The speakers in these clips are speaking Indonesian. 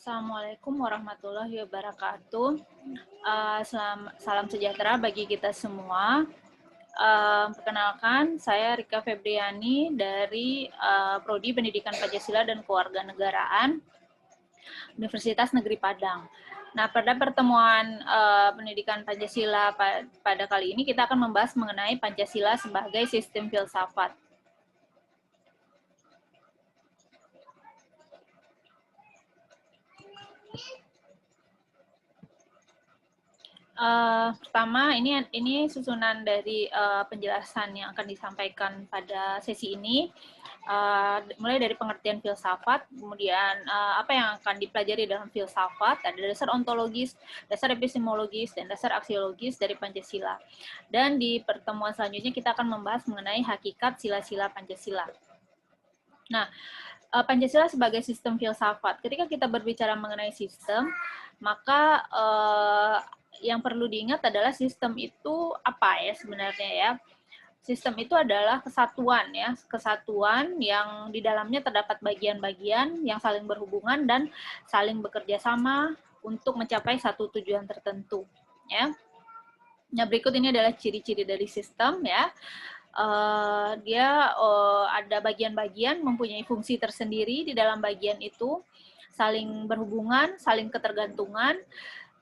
Assalamualaikum warahmatullahi wabarakatuh. Salam sejahtera bagi kita semua. Perkenalkan, saya Rika Febriani dari Prodi Pendidikan Pancasila dan Kewarganegaraan Universitas Negeri Padang. Nah, pada pertemuan pendidikan Pancasila pada kali ini kita akan membahas mengenai Pancasila sebagai sistem filsafat. Pertama, ini susunan dari penjelasan yang akan disampaikan pada sesi ini. Mulai dari pengertian filsafat, kemudian apa yang akan dipelajari dalam filsafat, ada dasar ontologis, dasar epistemologis, dan dasar aksiologis dari Pancasila. Dan di pertemuan selanjutnya kita akan membahas mengenai hakikat sila-sila Pancasila. Nah, Pancasila sebagai sistem filsafat. Ketika kita berbicara mengenai sistem, maka yang perlu diingat adalah sistem itu apa ya sebenarnya ya. Sistem itu adalah kesatuan ya, kesatuan yang di dalamnya terdapat bagian-bagian yang saling berhubungan dan saling bekerja sama untuk mencapai satu tujuan tertentu ya. Nah, berikut ini adalah ciri-ciri dari sistem ya. Dia ada bagian-bagian mempunyai fungsi tersendiri di dalam bagian itu, saling berhubungan, saling ketergantungan,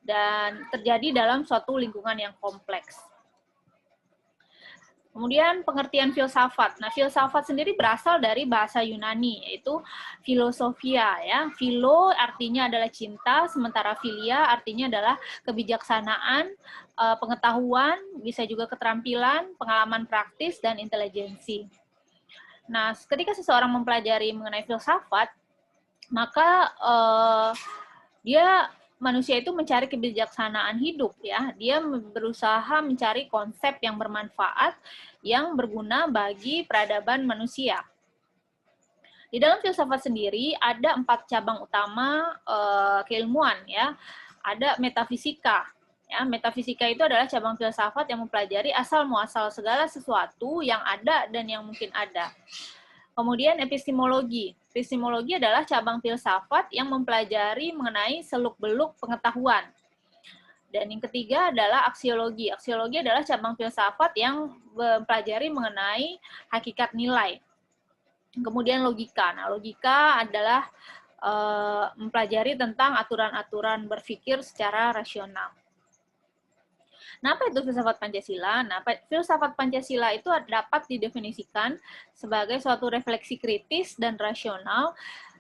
dan terjadi dalam suatu lingkungan yang kompleks. Kemudian pengertian filsafat. Nah, filsafat sendiri berasal dari bahasa Yunani, yaitu filosofia ya. Philo artinya adalah cinta, sementara philia artinya adalah kebijaksanaan, pengetahuan, bisa juga keterampilan, pengalaman praktis, dan intelijensi. Nah, ketika seseorang mempelajari mengenai filsafat, maka manusia itu mencari kebijaksanaan hidup ya. Dia berusaha mencari konsep yang bermanfaat, yang berguna bagi peradaban manusia. Di dalam filsafat sendiri ada 4 cabang utama keilmuan ya. Ada metafisika. Ya, metafisika itu adalah cabang filsafat yang mempelajari asal muasal segala sesuatu yang ada dan yang mungkin ada. Kemudian epistemologi. Epistemologi adalah cabang filsafat yang mempelajari mengenai seluk-beluk pengetahuan. Dan yang ketiga adalah aksiologi. Aksiologi adalah cabang filsafat yang mempelajari mengenai hakikat nilai. Kemudian logika. Nah, logika adalah mempelajari tentang aturan-aturan berpikir secara rasional. Nah, apa itu filsafat Pancasila? Nah, filsafat Pancasila itu dapat didefinisikan sebagai suatu refleksi kritis dan rasional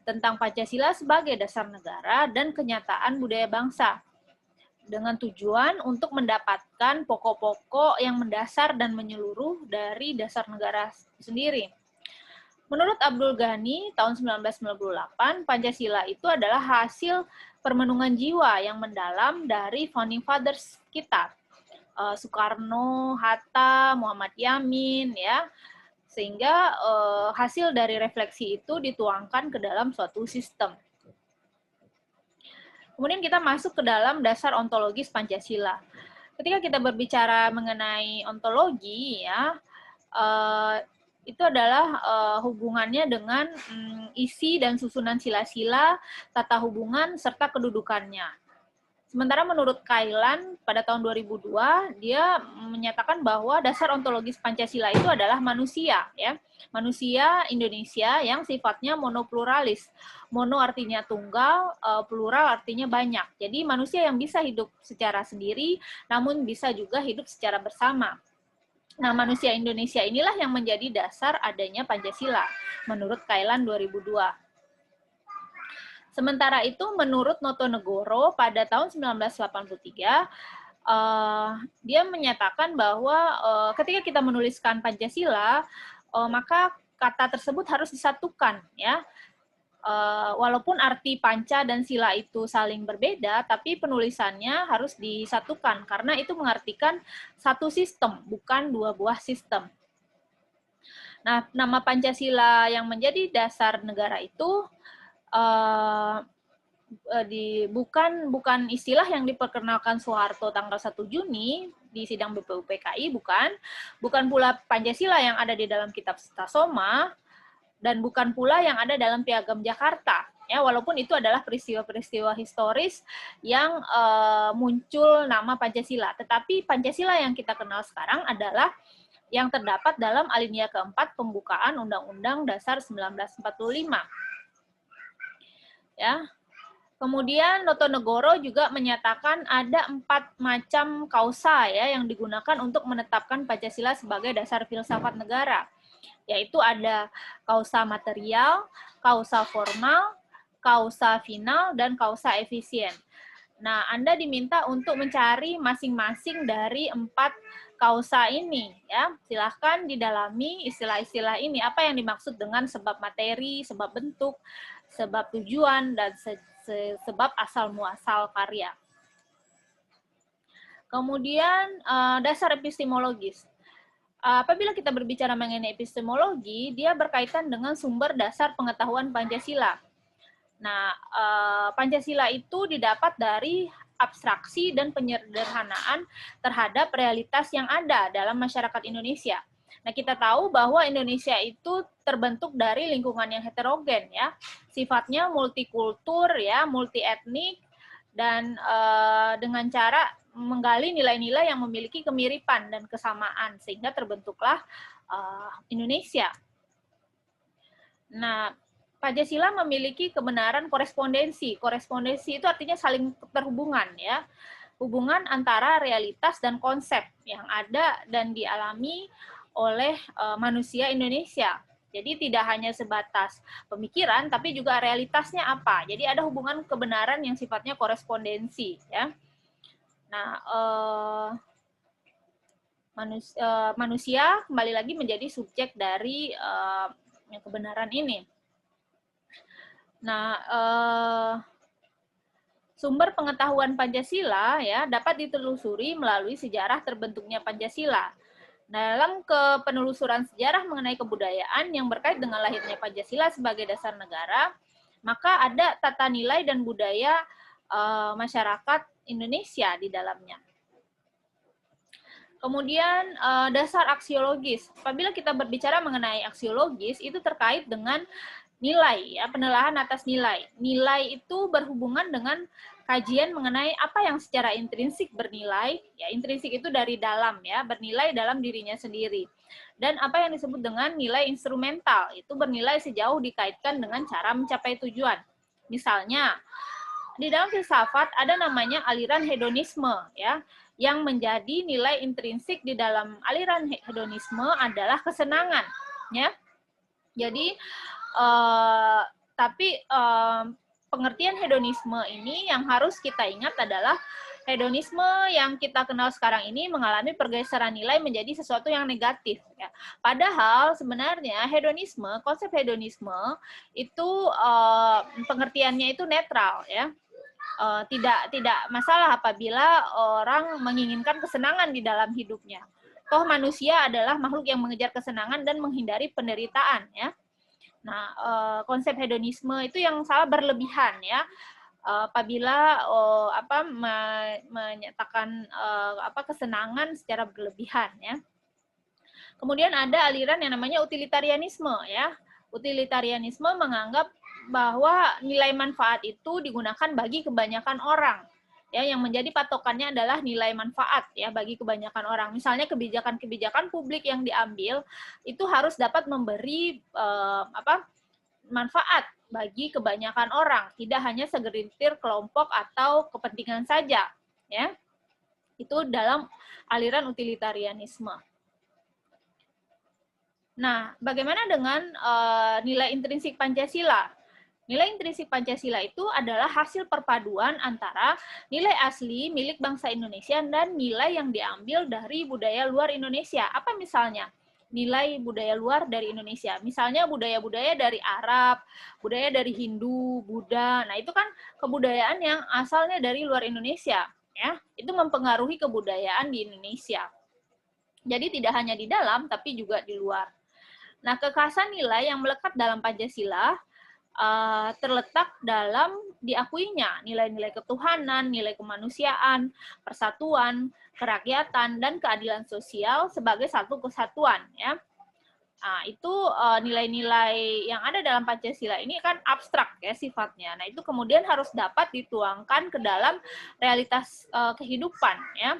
tentang Pancasila sebagai dasar negara dan kenyataan budaya bangsa, dengan tujuan untuk mendapatkan pokok-pokok yang mendasar dan menyeluruh dari dasar negara sendiri. Menurut Abdul Ghani, tahun 1998, Pancasila itu adalah hasil permenungan jiwa yang mendalam dari founding fathers kita, Soekarno, Hatta, Muhammad Yamin, ya, sehingga hasil dari refleksi itu dituangkan ke dalam suatu sistem. Kemudian kita masuk ke dalam dasar ontologis Pancasila. Ketika kita berbicara mengenai ontologi, ya, itu adalah hubungannya dengan isi dan susunan sila-sila, tata hubungan, serta kedudukannya. Sementara menurut Kailan pada tahun 2002, dia menyatakan bahwa dasar ontologis Pancasila itu adalah manusia, ya. Manusia Indonesia yang sifatnya monopluralis. Mono artinya tunggal, plural artinya banyak. Jadi manusia yang bisa hidup secara sendiri, namun bisa juga hidup secara bersama. Nah, manusia Indonesia inilah yang menjadi dasar adanya Pancasila, menurut Kailan 2002. Sementara itu, menurut Notonegoro pada tahun 1983, dia menyatakan bahwa ketika kita menuliskan Pancasila, maka kata tersebut harus disatukan, ya. Walaupun arti panca dan sila itu saling berbeda, tapi penulisannya harus disatukan karena itu mengartikan satu sistem, bukan dua buah sistem. Nah, nama Pancasila yang menjadi dasar negara itu bukan istilah yang diperkenalkan Soeharto tanggal 1 Juni di sidang BPUPKI, bukan pula Pancasila yang ada di dalam kitab Stasoma, dan bukan pula yang ada dalam Piagam Jakarta. Ya, walaupun itu adalah peristiwa-peristiwa historis yang muncul nama Pancasila. Tetapi Pancasila yang kita kenal sekarang adalah yang terdapat dalam alinea keempat pembukaan Undang-Undang Dasar 1945. Ya. Kemudian Notonegoro juga menyatakan ada 4 macam kausa ya yang digunakan untuk menetapkan Pancasila sebagai dasar filsafat negara. Yaitu ada kausa material, kausa formal, kausa final, dan kausa efisien. Nah, Anda diminta untuk mencari masing-masing dari 4 kausa ini. Ya, silahkan didalami istilah-istilah ini. Apa yang dimaksud dengan sebab materi, sebab bentuk, sebab tujuan, dan sebab asal-muasal karya. Kemudian, dasar epistemologis. Apabila kita berbicara mengenai epistemologi, dia berkaitan dengan sumber dasar pengetahuan Pancasila. Nah, Pancasila itu didapat dari abstraksi dan penyederhanaan terhadap realitas yang ada dalam masyarakat Indonesia. Nah, kita tahu bahwa Indonesia itu terbentuk dari lingkungan yang heterogen, ya, sifatnya multikultur, ya, multi etnik, dan dengan cara menggali nilai-nilai yang memiliki kemiripan dan kesamaan sehingga terbentuklah Indonesia. Nah, Pancasila memiliki kebenaran korespondensi. Korespondensi itu artinya saling terhubungan, ya. Hubungan antara realitas dan konsep yang ada dan dialami oleh manusia Indonesia. Jadi tidak hanya sebatas pemikiran, tapi juga realitasnya apa. Jadi ada hubungan kebenaran yang sifatnya korespondensi, ya. Nah, manusia kembali lagi menjadi subjek dari kebenaran ini. Nah, sumber pengetahuan Pancasila ya dapat ditelusuri melalui sejarah terbentuknya Pancasila. Dalam penelusuran sejarah mengenai kebudayaan yang berkait dengan lahirnya Pancasila sebagai dasar negara, maka ada tata nilai dan budaya masyarakat Indonesia di dalamnya. Kemudian dasar aksiologis. Apabila kita berbicara mengenai aksiologis, itu terkait dengan nilai, ya, penilaian atas nilai. Nilai itu berhubungan dengan kajian mengenai apa yang secara intrinsik bernilai, ya, intrinsik itu dari dalam, ya, bernilai dalam dirinya sendiri. Dan apa yang disebut dengan nilai instrumental, itu bernilai sejauh dikaitkan dengan cara mencapai tujuan. Misalnya, di dalam filsafat ada namanya aliran hedonisme, ya, yang menjadi nilai intrinsik di dalam aliran hedonisme adalah kesenangan, ya. Jadi tapi pengertian hedonisme ini yang harus kita ingat adalah hedonisme yang kita kenal sekarang ini mengalami pergeseran nilai menjadi sesuatu yang negatif. Ya. Padahal sebenarnya hedonisme, konsep hedonisme itu pengertiannya itu netral, ya. Tidak masalah apabila orang menginginkan kesenangan di dalam hidupnya. Toh manusia adalah makhluk yang mengejar kesenangan dan menghindari penderitaan, ya. Nah, konsep hedonisme itu yang salah berlebihan, ya. Apabila menyatakan kesenangan secara berlebihan, ya. Kemudian ada aliran yang namanya utilitarianisme, ya. Utilitarianisme menganggap bahwa nilai manfaat itu digunakan bagi kebanyakan orang. Ya, yang menjadi patokannya adalah nilai manfaat, ya, bagi kebanyakan orang. Misalnya kebijakan-kebijakan publik yang diambil itu harus dapat memberi manfaat bagi kebanyakan orang, tidak hanya segelintir kelompok atau kepentingan saja, ya. Itu dalam aliran utilitarianisme. Nah, bagaimana dengan nilai intrinsik Pancasila? Nilai intrinsik Pancasila itu adalah hasil perpaduan antara nilai asli milik bangsa Indonesia dan nilai yang diambil dari budaya luar Indonesia. Apa misalnya? Nilai budaya luar dari Indonesia. Misalnya budaya-budaya dari Arab, budaya dari Hindu, Buddha. Nah, itu kan kebudayaan yang asalnya dari luar Indonesia, ya. Itu mempengaruhi kebudayaan di Indonesia. Jadi tidak hanya di dalam tapi juga di luar. Nah, kekhasan nilai yang melekat dalam Pancasila terletak dalam diakuinya nilai-nilai ketuhanan, nilai kemanusiaan, persatuan, kerakyatan, dan keadilan sosial sebagai satu kesatuan, ya. Nah, itu nilai-nilai yang ada dalam Pancasila ini kan abstrak ya sifatnya. Nah, itu kemudian harus dapat dituangkan ke dalam realitas kehidupan ya.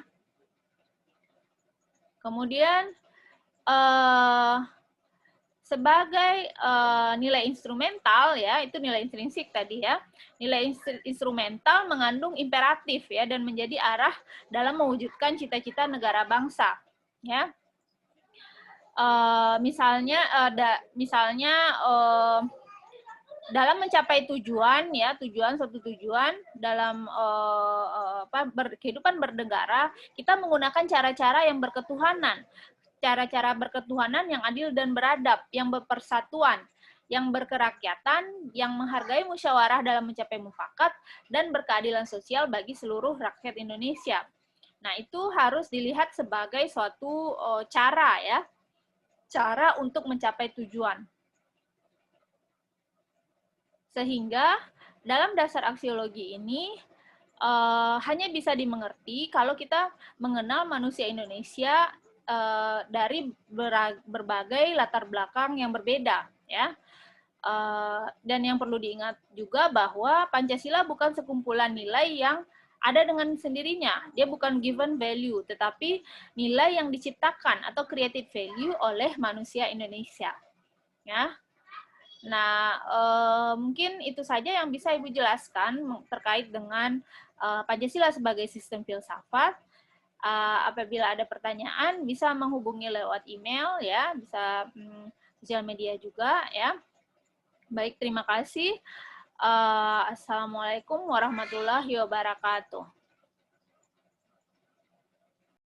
Kemudian sebagai nilai instrumental ya, itu nilai intrinsik tadi ya. Nilai instrumental mengandung imperatif ya dan menjadi arah dalam mewujudkan cita-cita negara bangsa ya. Misalnya dalam mencapai tujuan ya, suatu tujuan dalam kehidupan bernegara, kita menggunakan cara-cara yang berketuhanan, cara-cara berketuhanan yang adil dan beradab, yang berpersatuan, yang berkerakyatan, yang menghargai musyawarah dalam mencapai mufakat, dan berkeadilan sosial bagi seluruh rakyat Indonesia. Nah, itu harus dilihat sebagai suatu cara ya, cara untuk mencapai tujuan. Sehingga dalam dasar aksiologi ini hanya bisa dimengerti kalau kita mengenal manusia Indonesia dari berbagai latar belakang yang berbeda, ya. Dan yang perlu diingat juga bahwa Pancasila bukan sekumpulan nilai yang ada dengan sendirinya. Dia bukan given value, tetapi nilai yang diciptakan atau created value oleh manusia Indonesia. Ya. Nah, mungkin itu saja yang bisa Ibu jelaskan terkait dengan Pancasila sebagai sistem filsafat. Apabila ada pertanyaan, bisa menghubungi lewat email, ya, bisa sosial media juga, ya. Baik, terima kasih. Assalamualaikum warahmatullahi wabarakatuh.